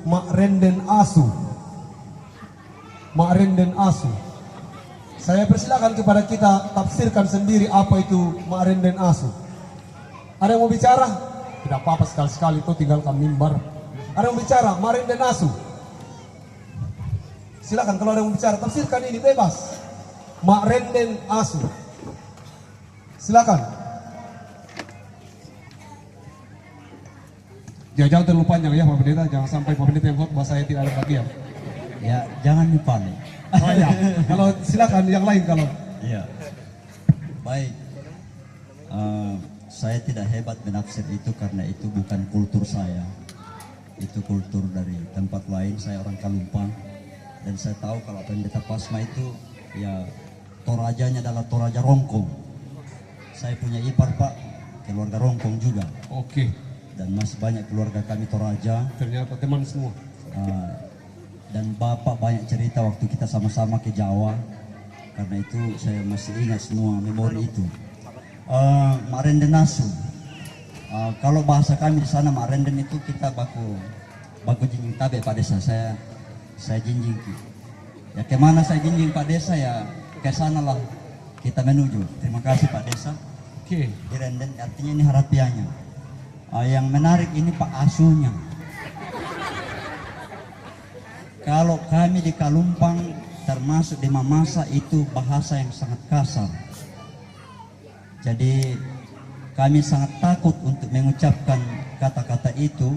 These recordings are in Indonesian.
Mak Renden Asu. Mak Renden Asu. Saya persilakan kepada kita tafsirkan sendiri apa itu Mak Renden Asu. Ada yang mau bicara? Tidak apa-apa, sekali-sekali itu tinggalkan mimbar. Ada yang mau bicara? Mak Renden Asu. Silakan kalau ada yang mau bicara, tafsirkan ini bebas. Mak Renden Asu. Silakan. Jangan terlalu panjang ya Pak Pendeta, jangan sampai Pak Pendeta yang khotbah saya tidak ada bagian. Ya, jangan lupa nih. Oh ya, kalau silakan yang lain kalau. Iya. Baik. Saya tidak hebat menafsir itu karena itu bukan kultur saya. Itu kultur dari tempat lain. Saya orang Kalumpang dan saya tahu kalau Pendeta Pasma itu ya Torajanya adalah Toraja Rongkong. Saya punya ipar Pak, keluarga Rongkong juga. Oke. Dan masih banyak keluarga kami Toraja. Ternyata teman semua. Dan Bapak banyak cerita waktu kita sama-sama ke Jawa. Karena itu saya masih ingat semua memori itu. Mak Renden Asu. Kalau bahasa kami di sana Mak Renden itu kita baku jinjing tabe Pak Desa. Saya jinjing. Ya kemana saya jinjing Pak Desa ya ke sana lah kita menuju. Terima kasih Pak Desa. Oke. Di Renden artinya ini harapiannya. Yang menarik ini Pak Asunya. Kalau kami di Kalumpang termasuk di Mamasa itu bahasa yang sangat kasar. Jadi kami sangat takut untuk mengucapkan kata-kata itu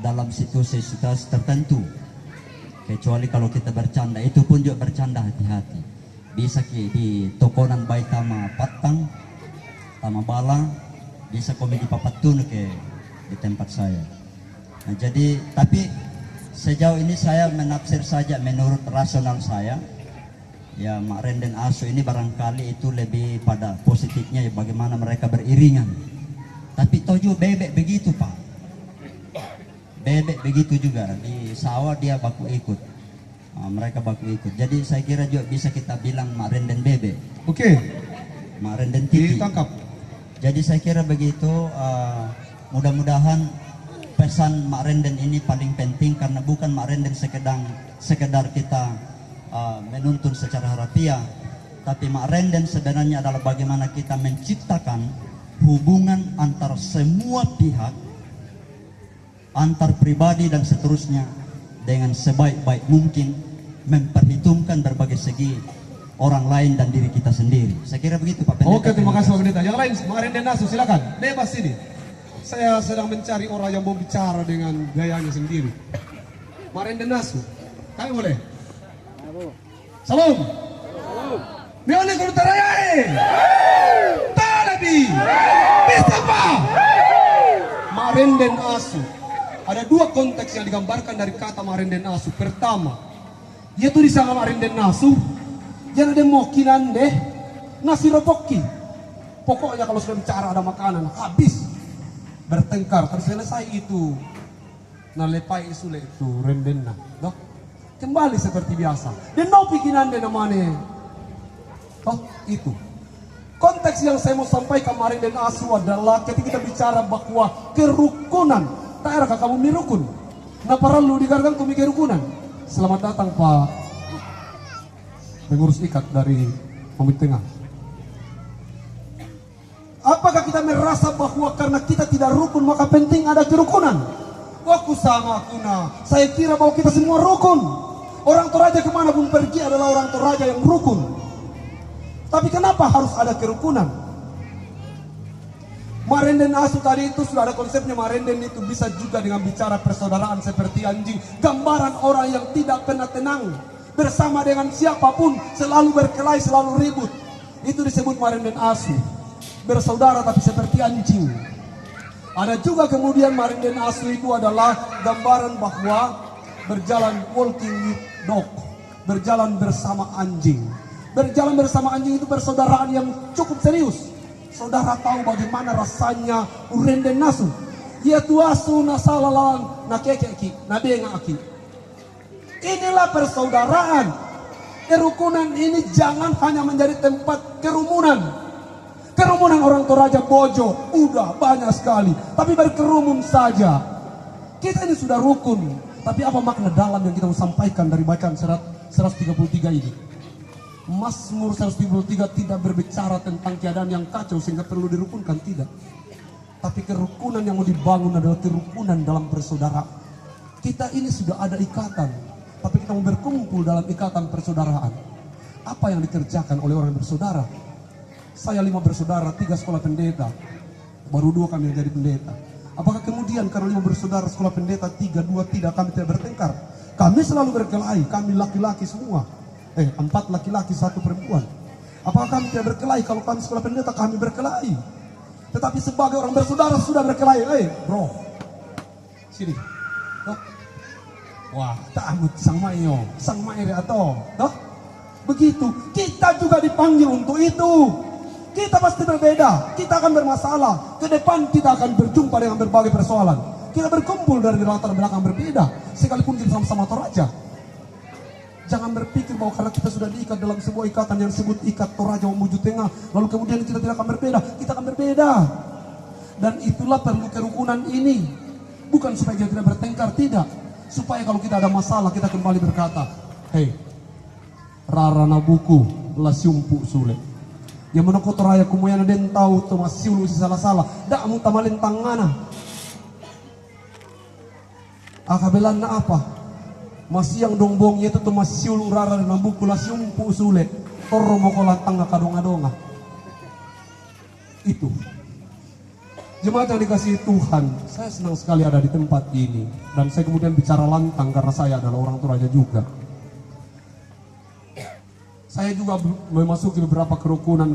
dalam situasi-situasi tertentu. Kecuali kalau kita bercanda, itu pun juga bercanda hati-hati. Bisa di tokonan bayi tama patang, tama bala, bisa komedi papatun di tempat saya. Nah, jadi tapi sejauh ini saya menafsir saja menurut rasional saya. Ya Mak Renden Asu ini barangkali itu lebih pada positifnya ya bagaimana mereka beriringan. Tapi tojo bebek begitu Pak. Bebek begitu juga di sawah dia baku ikut. Mereka baku ikut. Jadi saya kira juga bisa kita bilang Mak Renden bebek. Oke. Mak Renden titi. Ditangkap. Jadi saya kira begitu. Mudah-mudahan pesan Mak Renden ini paling penting karena bukan Mak Renden sekedar kita menuntun secara harafiah, tapi Mak Renden sebenarnya adalah bagaimana kita menciptakan hubungan antar semua pihak, antar pribadi dan seterusnya dengan sebaik-baik mungkin, memperhitungkan berbagai segi orang lain dan diri kita sendiri. Saya kira begitu Pak Pendeta. Oke, terima kasih Pak Pendeta. Yang lain, Mak Renden Asu, silakan. Bebas ini. Saya sedang mencari orang yang mau bicara dengan gayanya sendiri. Mak Renden Asu, kami boleh? Salam. Mione Kurtarayai. Talabi. Mustafa. Mak Renden Asu. Ada dua konteks yang digambarkan dari kata Mak Renden Asu. Pertama, yaitu di sana Mak Renden Asu, jangan ada mokinan deh, nasi ropoki. Pokoknya kalau sudah bicara ada makanan, habis bertengkar, terselesai itu. Nalepai isule itu Rendenna, doh. Kembali seperti biasa. Dan no pikiran deh namanya. Oh, itu. Konteks yang saya mau sampaikan kemarin dan Asu adalah ketika kita bicara bahwa kerukunan. Tak ada kamu mirukun. Nah perlu digargang kami kerukunan. Selamat datang Pak pengurus ikat dari Komite Tengah. Apakah kita merasa bahwa karena kita tidak rukun maka penting ada kerukunan? Waku sama kuna. Saya kira bahwa kita semua rukun. Orang Toraja kemanapun pergi adalah orang Toraja yang rukun. Tapi kenapa harus ada kerukunan? Mak Renden Asu tadi itu sudah ada konsepnya. Mak Renden itu bisa juga dengan bicara persaudaraan seperti anjing. Gambaran orang yang tidak pernah tenang. Bersama dengan siapapun, selalu berkelahi, selalu ribut. Itu disebut Mak Renden Asu. Bersaudara tapi seperti anjing. Ada juga kemudian Mak Renden Asu itu adalah gambaran bahwa berjalan walking with dog. Berjalan bersama anjing. Berjalan bersama anjing itu persaudaraan yang cukup serius. Saudara tahu bagaimana rasanya Renden Asu. Yaitu asu nasalalang nakekeki nadengaki. Inilah persaudaraan. Kerukunan ini jangan hanya menjadi tempat kerumunan. Kerumunan orang Toraja Bojo udah banyak sekali, tapi berkerumun saja. Kita ini sudah rukun, tapi apa makna dalam yang kita mau sampaikan dari bacaan 133 ini? Mazmur 133 tidak berbicara tentang keadaan yang kacau sehingga perlu dirukunkan, tidak. Tapi kerukunan yang mau dibangun adalah kerukunan dalam persaudaraan. Kita ini sudah ada ikatan, tapi kita mau berkumpul dalam ikatan persaudaraan. Apa yang dikerjakan oleh orang bersaudara? Saya 5 bersaudara, 3 sekolah pendeta, baru 2 kami yang jadi pendeta. Apakah kemudian karena 5 bersaudara sekolah pendeta, 3, 2 tidak, kami tidak bertengkar? Kami selalu berkelahi, kami laki-laki semua. 4 laki-laki, 1 perempuan. Apakah kami tidak berkelahi? Kalau kami sekolah pendeta, kami berkelahi. Tetapi sebagai orang bersaudara sudah berkelahi. Bro, sini. Wah, takut sang mayo, sang maire atau, begitu. Kita juga dipanggil untuk itu. Kita pasti berbeda, kita akan bermasalah. Ke depan kita akan berjumpa dengan berbagai persoalan. Kita berkumpul dari latar belakang berbeda, sekalipun kita sama-sama Toraja. Jangan berpikir bahwa karena kita sudah diikat dalam sebuah ikatan yang disebut ikat Toraja menuju tengah, lalu kemudian kita tidak akan berbeda. Kita akan berbeda. Dan itulah perlu kerukunan ini. Bukan supaya kita tidak bertengkar, tidak. Supaya kalau kita ada masalah, kita kembali berkata, hei, rara nabuku, lasiumpu sulit. Yang menokot raya kumuyana den tahu to masiulu si salah-salah dak mu tamalin tangana akabelan na apa masiyang dongbongnya itu to masiulu rara nambuku lasiumpu usule torro moko lantang kadonga-donga. Itu jemaat yang dikasihi Tuhan, saya senang sekali ada di tempat ini dan saya kemudian bicara lantang karena saya adalah orang Toraja juga. Saya juga memasuki beberapa kerukunan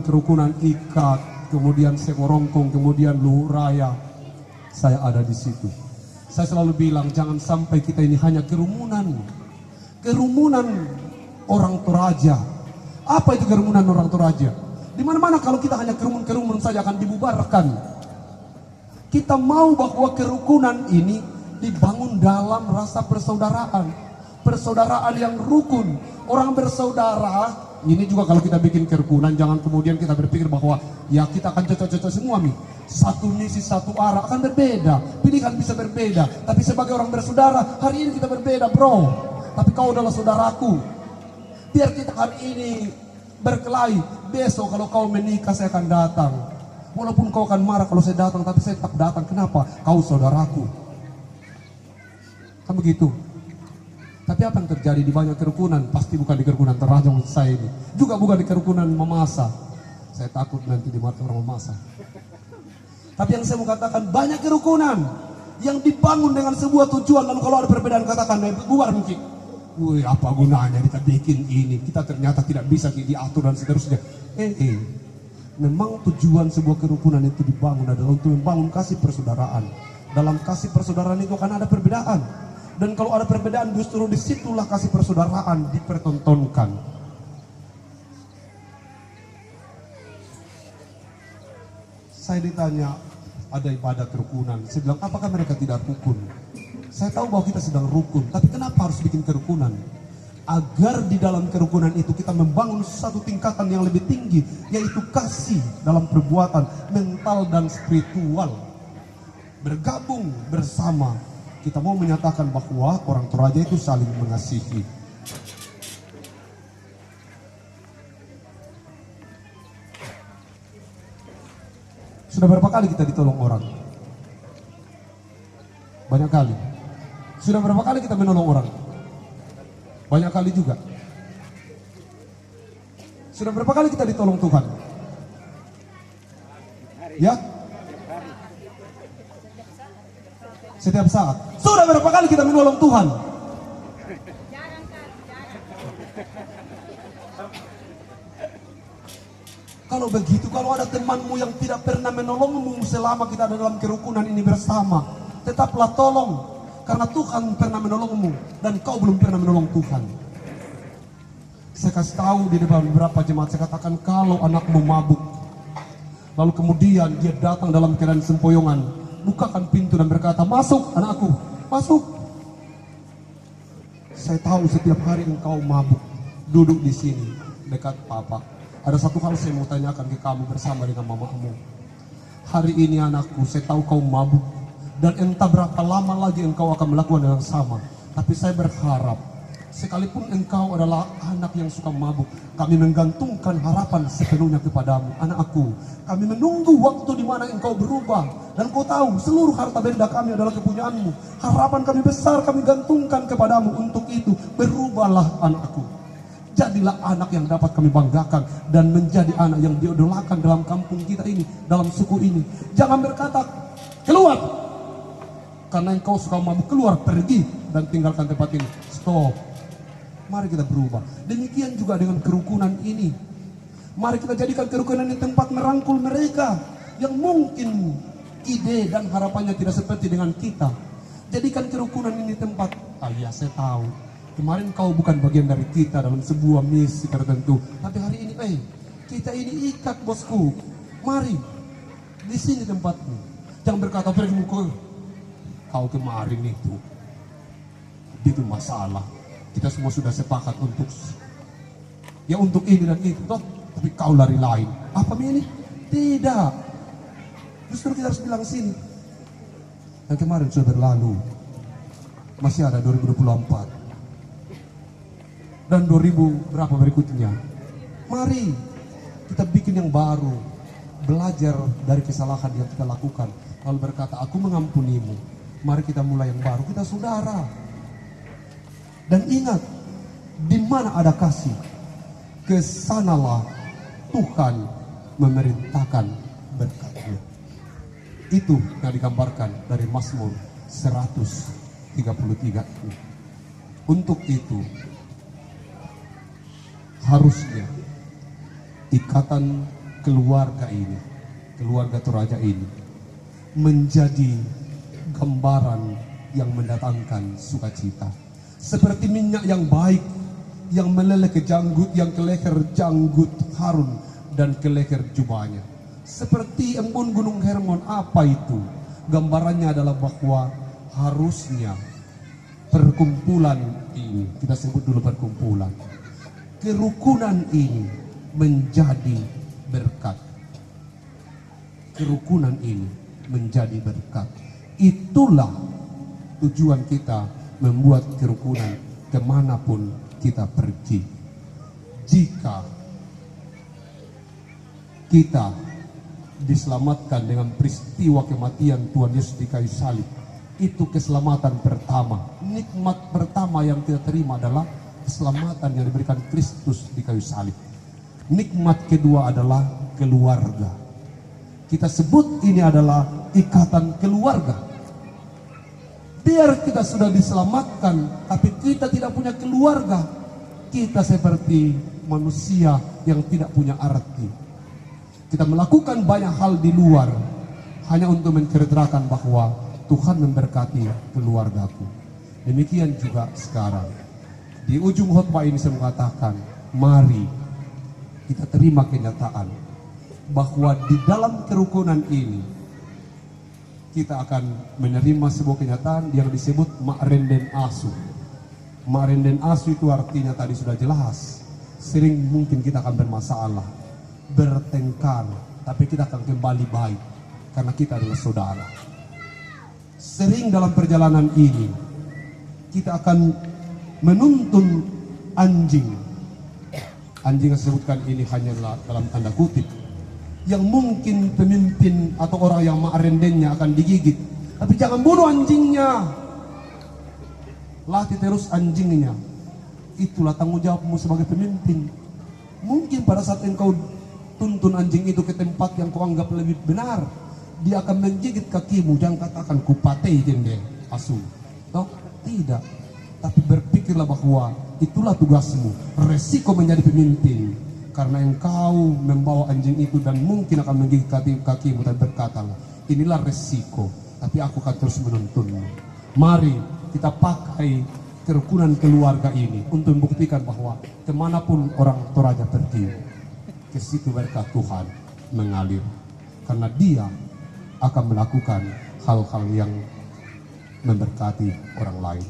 ikat, kemudian Sekorongkong, kemudian Luhuraya. Saya ada di situ. Saya selalu bilang jangan sampai kita ini hanya kerumunan orang Toraja. Apa itu kerumunan orang Toraja? Di mana-mana kalau kita hanya kerumun saja akan dibubarkan. Kita mau bahwa kerukunan ini dibangun dalam rasa persaudaraan, persaudaraan yang rukun. Orang bersaudara ini juga kalau kita bikin kerukunan, jangan kemudian kita berpikir bahwa ya kita akan cocok-cocok semua nih. Satu misi, satu arah akan berbeda. Pilihan bisa berbeda. Tapi sebagai orang bersaudara, hari ini kita berbeda bro. Tapi kau adalah saudaraku. Biar kita hari ini berkelahi. Besok kalau kau menikah saya akan datang. Walaupun kau akan marah kalau saya datang, tapi saya tetap datang. Kenapa? Kau saudaraku. Kan begitu. Tapi apa yang terjadi di banyak kerukunan? Pasti bukan di kerukunan Toraja menurut saya ini. Juga bukan di kerukunan Mamasa. Saya takut nanti di mata orang Mamasa. Tapi yang saya mau katakan, banyak kerukunan yang dibangun dengan sebuah tujuan. Lalu kalau ada perbedaan katakan, bubar mungkin. Wih, apa gunanya kita bikin ini? Kita ternyata tidak bisa diatur dan seterusnya. Memang tujuan sebuah kerukunan itu dibangun adalah untuk membangun kasih persaudaraan. Dalam kasih persaudaraan itu akan ada perbedaan. Dan kalau ada perbedaan justru disitulah kasih persaudaraan dipertontonkan. Saya ditanya ada ibadah kerukunan. Saya bilang apakah mereka tidak rukun? Saya tahu bahwa kita sedang rukun. Tapi kenapa harus bikin kerukunan? Agar di dalam kerukunan itu kita membangun satu tingkatan yang lebih tinggi. Yaitu kasih dalam perbuatan mental dan spiritual. Bergabung bersama. Kita mau menyatakan bahwa orang Toraja itu saling mengasihi. Sudah berapa kali kita ditolong orang? Banyak kali. Sudah berapa kali kita menolong orang? Banyak kali juga. Sudah berapa kali kita ditolong Tuhan? Ya? Setiap saat. Sudah berapa kali kita menolong Tuhan? Kalau begitu, kalau ada temanmu yang tidak pernah menolongmu selama kita ada dalam kerukunan ini bersama, tetaplah tolong. Karena Tuhan pernah menolongmu dan kau belum pernah menolong Tuhan. Saya kasih tahu di depan beberapa jemaat, saya katakan kalau anakmu mabuk, lalu kemudian dia datang dalam keadaan sempoyongan, bukakan pintu dan berkata, masuk anakku, masuk. Saya tahu setiap hari engkau mabuk, duduk di sini dekat papa. Ada satu hal saya mau tanyakan ke kamu bersama dengan mamamu. Hari ini anakku, saya tahu kau mabuk Dan entah berapa lama lagi engkau akan melakukan hal yang sama. Tapi saya berharap, sekalipun engkau adalah anak yang suka mabuk, kami menggantungkan harapan sepenuhnya kepadamu. Anakku, kami menunggu waktu di mana engkau berubah. Dan kau tahu, seluruh harta benda kami adalah kepunyaanmu. Harapan kami besar, kami gantungkan kepadamu. Untuk itu, berubahlah anakku. Jadilah anak yang dapat kami banggakan dan menjadi anak yang diidolakan dalam kampung kita ini, dalam suku ini. Jangan berkata, keluar! Karena engkau suka mabuk, keluar, pergi dan tinggalkan tempat ini. Stop. Mari kita berubah. Demikian juga dengan kerukunan ini. Mari kita jadikan kerukunan ini tempat merangkul mereka yang mungkin ide dan harapannya tidak seperti dengan kita. Jadikan kerukunan ini tempat, ya saya tahu, kemarin kau bukan bagian dari kita dalam sebuah misi tertentu. Tapi hari ini, kita ini ikat bosku. Mari, di sini tempatmu. Jangan berkata, pergi kau kemarin itu masalah. Kita semua sudah sepakat untuk ini dan itu, toh. Tapi kau lari lain. Apa ini? Tidak. Justru kita harus bilang sini. Yang kemarin sudah berlalu. Masih ada 2024. Dan 2000 berapa berikutnya. Mari kita bikin yang baru. Belajar dari kesalahan yang kita lakukan. Lalu berkata, aku mengampunimu. Mari kita mulai yang baru. Kita saudara. Dan ingat, di mana ada kasih, kesanalah Tuhan memerintahkan berkat-Nya. Itu yang digambarkan dari Mazmur 133 ini. Untuk itu, harusnya ikatan keluarga ini, keluarga Toraja ini, menjadi gambaran yang mendatangkan sukacita. Seperti minyak yang baik yang meleleh ke janggut, yang ke leher janggut Harun dan ke leher jubahnya. Seperti embun gunung Hermon. Apa itu? Gambarannya adalah bahwa harusnya perkumpulan ini, kita sebut dulu perkumpulan, kerukunan ini menjadi berkat. Kerukunan ini menjadi berkat. Itulah tujuan kita membuat kerukunan kemanapun kita pergi. Jika kita diselamatkan dengan peristiwa kematian Tuhan Yesus di kayu salib, itu keselamatan pertama. Nikmat pertama yang kita terima adalah keselamatan yang diberikan Kristus di kayu salib. Nikmat kedua adalah keluarga. Kita sebut ini adalah ikatan keluarga. Biar kita sudah diselamatkan, tapi kita tidak punya keluarga, kita seperti manusia yang tidak punya arti. Kita melakukan banyak hal di luar hanya untuk menceritakan bahwa Tuhan memberkati keluargaku. Demikian juga sekarang. Di ujung khotbah ini saya mengatakan, mari kita terima kenyataan bahwa di dalam kerukunan ini kita akan menerima sebuah kenyataan yang disebut ma'renden asu. Ma'renden asu itu artinya tadi sudah jelas. Sering mungkin kita akan bermasalah, bertengkar, tapi kita akan kembali baik karena kita adalah saudara. Sering dalam perjalanan ini kita akan menuntun anjing. Anjing yang disebutkan ini hanyalah dalam tanda kutip, yang mungkin pemimpin atau orang yang ma'rendennya akan digigit. Tapi jangan bunuh anjingnya, latih terus anjingnya. Itulah tanggung jawabmu sebagai pemimpin. Mungkin pada saat engkau tuntun anjing itu ke tempat yang kau anggap lebih benar, dia akan menggigit kakimu. Jangan katakan kupatei deh asu. Toh? Tidak. Tapi berpikirlah bahwa itulah tugasmu. Resiko menjadi pemimpin. Karena engkau membawa anjing itu dan mungkin akan menggigit kakimu, dan berkatalah, inilah resiko, tapi aku akan terus menuntunmu. Mari kita pakai kerukunan keluarga ini untuk membuktikan bahwa kemanapun orang Toraja pergi, ke situ berkat Tuhan mengalir. Karena dia akan melakukan hal-hal yang memberkati orang lain.